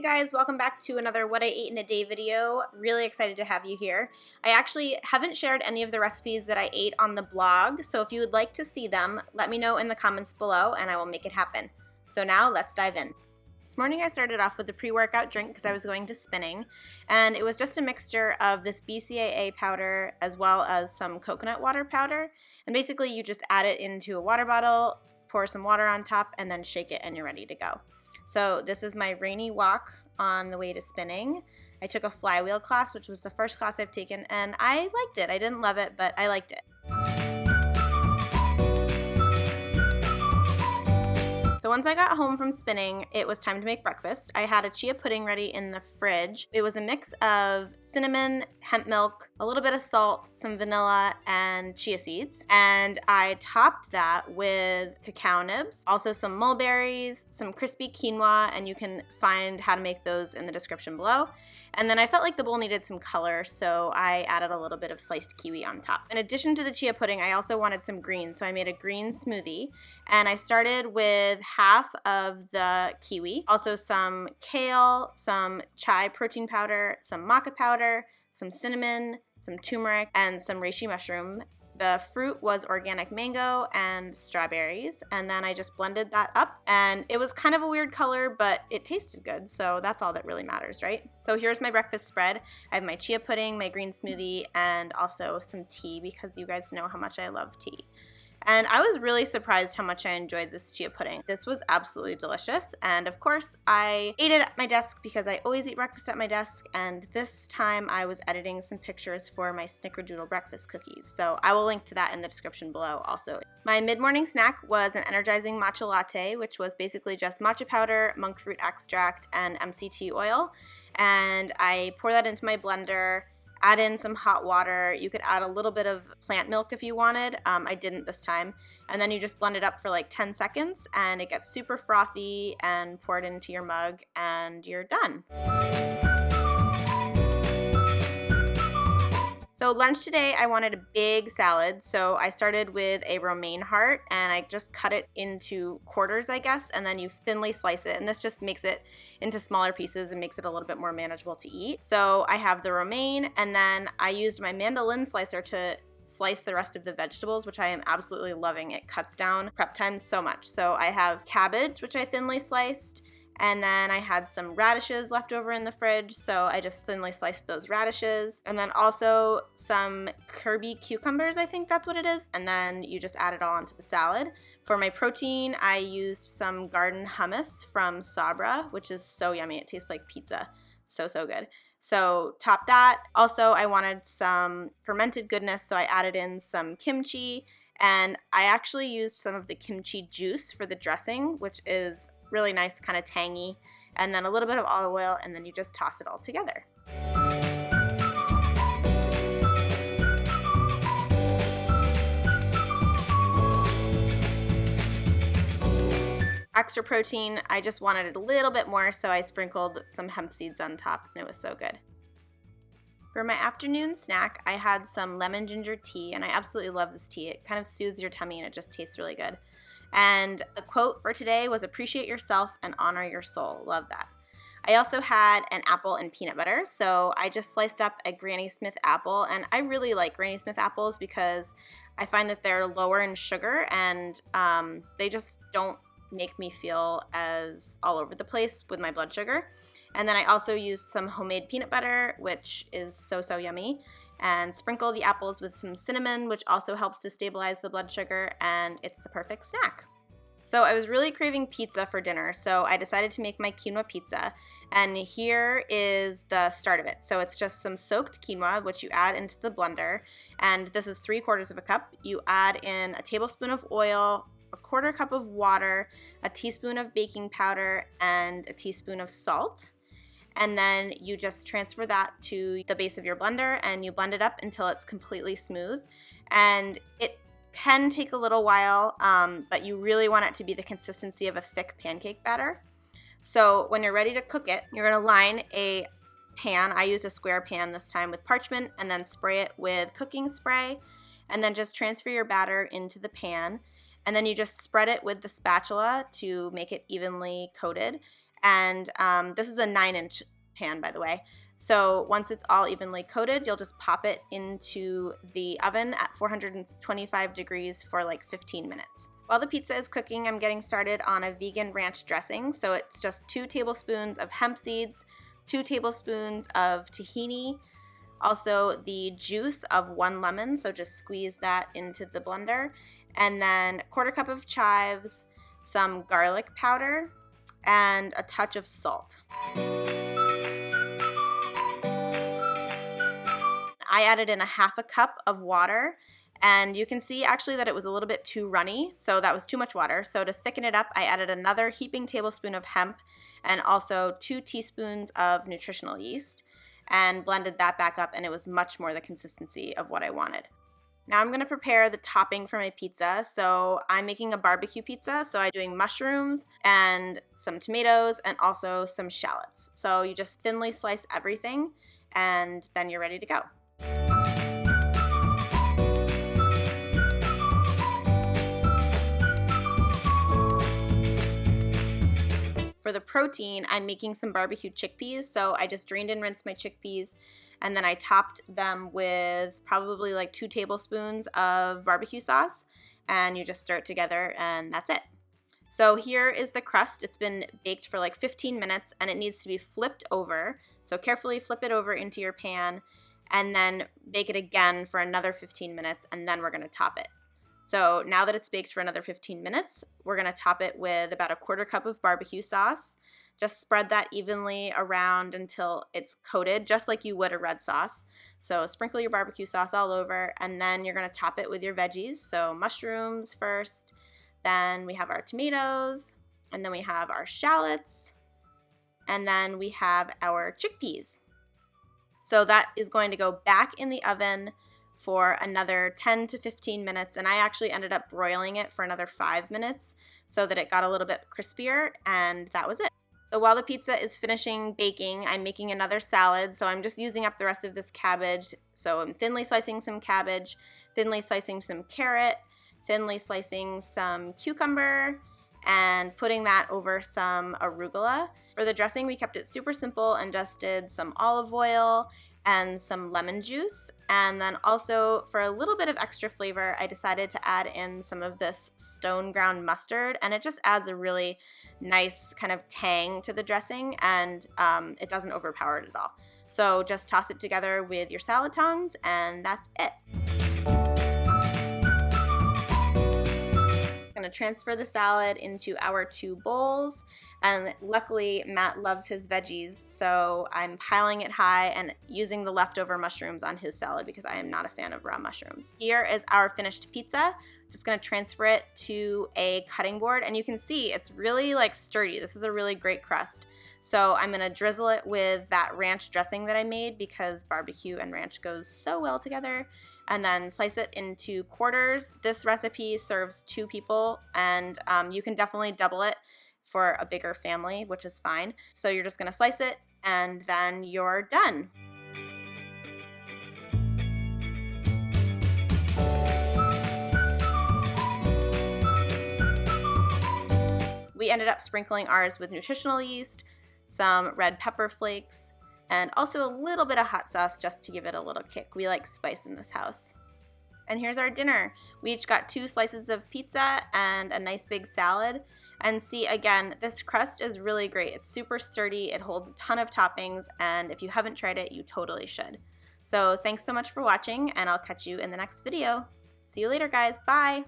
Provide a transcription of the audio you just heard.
guys, welcome back to another What I Ate in a Day video. Really excited to have you here. I actually haven't shared any of the recipes that I ate on the blog, so if you would like to see them, let me know in the comments below and I will make it happen. So now let's dive in. This morning I started off with a pre-workout drink because I was going to spinning, and it was just a mixture of this BCAA powder as well as some coconut water powder, and basically you just add it into a water bottle, pour some water on top, and then shake it and you're ready to go. So this is my rainy walk on the way to spinning. I took a flywheel class, which was the first class I've taken, and I liked it. I didn't love it, but I liked it. So once I got home from spinning, it was time to make breakfast. I had a chia pudding ready in the fridge. It was a mix of cinnamon, hemp milk, a little bit of salt, some vanilla, and chia seeds. And I topped that with cacao nibs, also some mulberries, some crispy quinoa, and you can find how to make those in the description below. And then I felt like the bowl needed some color, so I added a little bit of sliced kiwi on top. In addition to the chia pudding, I also wanted some greens, so I made a green smoothie. And I started with half of the kiwi, also some kale, some chai protein powder, some maca powder, some cinnamon, some turmeric, and some reishi mushroom. The fruit was organic mango and strawberries, and then I just blended that up, and it was kind of a weird color, but it tasted good, so that's all that really matters, right? So here's my breakfast spread. I have my chia pudding, my green smoothie, and also some tea because you guys know how much I love tea. And I was really surprised how much I enjoyed this chia pudding. This was absolutely delicious, and of course I ate it at my desk because I always eat breakfast at my desk, and this time I was editing some pictures for my snickerdoodle breakfast cookies, so I will link to that in the description below also. My mid-morning snack was an Energizing matcha latte, which was basically just matcha powder, monk fruit extract, and MCT oil, and I pour that into my blender, add in some hot water. You could add a little bit of plant milk if you wanted. I didn't this time. And then you just blend it up for like 10 seconds and it gets super frothy, and pour it into your mug and you're done. So lunch today, I wanted a big salad, so I started with a romaine heart, and I just cut it into quarters, I guess, and then you thinly slice it, and this just makes it into smaller pieces and makes it a little bit more manageable to eat. So I have the romaine, and then I used my mandolin slicer to slice the rest of the vegetables, which I am absolutely loving. It cuts down prep time so much. So I have cabbage, which I thinly sliced, and then I had some radishes left over in the fridge, so I just thinly sliced those radishes. And then also some Kirby cucumbers, I think that's what it is. And then you just add it all onto the salad. For my protein, I used some garden hummus from Sabra, which is so yummy. It tastes like pizza. So good. So top that. Also, I wanted some fermented goodness, so I added in some kimchi. And I actually used some of the kimchi juice for the dressing, which is really nice, kind of tangy, and then a little bit of olive oil, and then you just toss it all together. Extra protein, I just wanted it a little bit more, so I sprinkled some hemp seeds on top, and it was so good. For my afternoon snack, I had some lemon ginger tea, and I absolutely love this tea. It kind of soothes your tummy, and it just tastes really good. And the quote for today was, "Appreciate yourself and honor your soul." Love that. I also had an apple and peanut butter, so I just sliced up a Granny Smith apple, and I really like Granny Smith apples because I find that they're lower in sugar, and they just don't make me feel as all over the place with my blood sugar. And then I also used some homemade peanut butter, which is so yummy, and sprinkle the apples with some cinnamon, which also helps to stabilize the blood sugar, and it's the perfect snack. So I was really craving pizza for dinner, so I decided to make my quinoa pizza, and here is the start of it. So it's just some soaked quinoa, which you add into the blender, and this is 3/4 of a cup. You add in a tablespoon of oil, a 1/4 cup of water, a teaspoon of baking powder, and a teaspoon of salt. And then you just transfer that to the base of your blender and you blend it up until it's completely smooth. And it can take a little while, but you really want it to be the consistency of a thick pancake batter. So when you're ready to cook it, you're gonna line a pan. I used a square pan this time with parchment, and then spray it with cooking spray, and then just transfer your batter into the pan. And then you just spread it with the spatula to make it evenly coated. And this is a 9-inch pan, by the way. So once it's all evenly coated, you'll just pop it into the oven at 425 degrees for like 15 minutes. While the pizza is cooking, I'm getting started on a vegan ranch dressing. So it's just 2 tablespoons of hemp seeds, 2 tablespoons of tahini, also the juice of 1 lemon, so just squeeze that into the blender, and then 1/4 cup of chives, some garlic powder, and a touch of salt. I added in a 1/2 cup of water, and you can see actually that it was a little bit too runny, so that was too much water. So to thicken it up, I added another heaping tablespoon of hemp and also 2 teaspoons of nutritional yeast and blended that back up, and it was much more the consistency of what I wanted. Now I'm going to prepare the topping for my pizza. So I'm making a barbecue pizza, so I'm doing mushrooms and some tomatoes and also some shallots. So you just thinly slice everything and then you're ready to go. For the protein, I'm making some barbecue chickpeas. So I just drained and rinsed my chickpeas, and then I topped them with probably like 2 tablespoons of barbecue sauce, and you just stir it together, and that's it. So here is the crust. It's been baked for like 15 minutes, and it needs to be flipped over. So carefully flip it over into your pan, and then bake it again for another 15 minutes, and then we're going to top it. So now that it's baked for another 15 minutes, we're going to top it with about a 1/4 cup of barbecue sauce. Just spread that evenly around until it's coated, just like you would a red sauce. So sprinkle your barbecue sauce all over, and then you're going to top it with your veggies. So mushrooms first, then we have our tomatoes, and then we have our shallots, and then we have our chickpeas. So that is going to go back in the oven for another 10 to 15 minutes, and I actually ended up broiling it for another 5 minutes so that it got a little bit crispier, and that was it. So while the pizza is finishing baking, I'm making another salad, so I'm just using up the rest of this cabbage. So I'm thinly slicing some cabbage, thinly slicing some carrot, thinly slicing some cucumber, and putting that over some arugula. For the dressing, we kept it super simple and just did some olive oil and some lemon juice. And then also for a little bit of extra flavor, I decided to add in some of this stone ground mustard, and it just adds a really nice kind of tang to the dressing, and it doesn't overpower it at all. So just toss it together with your salad tongs, and that's it. I'm going to transfer the salad into our 2 bowls, and luckily Matt loves his veggies, so I'm piling it high and using the leftover mushrooms on his salad because I am not a fan of raw mushrooms. Here is our finished pizza. Just going to transfer it to a cutting board, and you can see it's really like sturdy. This is a really great crust. So I'm going to drizzle it with that ranch dressing that I made because barbecue and ranch goes so well together, and then slice it into quarters. This recipe serves 2 people, and you can definitely double it for a bigger family, which is fine. So you're just going to slice it, and then you're done. We ended up sprinkling ours with nutritional yeast, some red pepper flakes, and also a little bit of hot sauce just to give it a little kick. We like spice in this house. And here's our dinner. We each got 2 slices of pizza and a nice big salad. And see, again, this crust is really great. It's super sturdy, it holds a ton of toppings, and if you haven't tried it, you totally should. So thanks so much for watching, and I'll catch you in the next video. See you later, guys. Bye!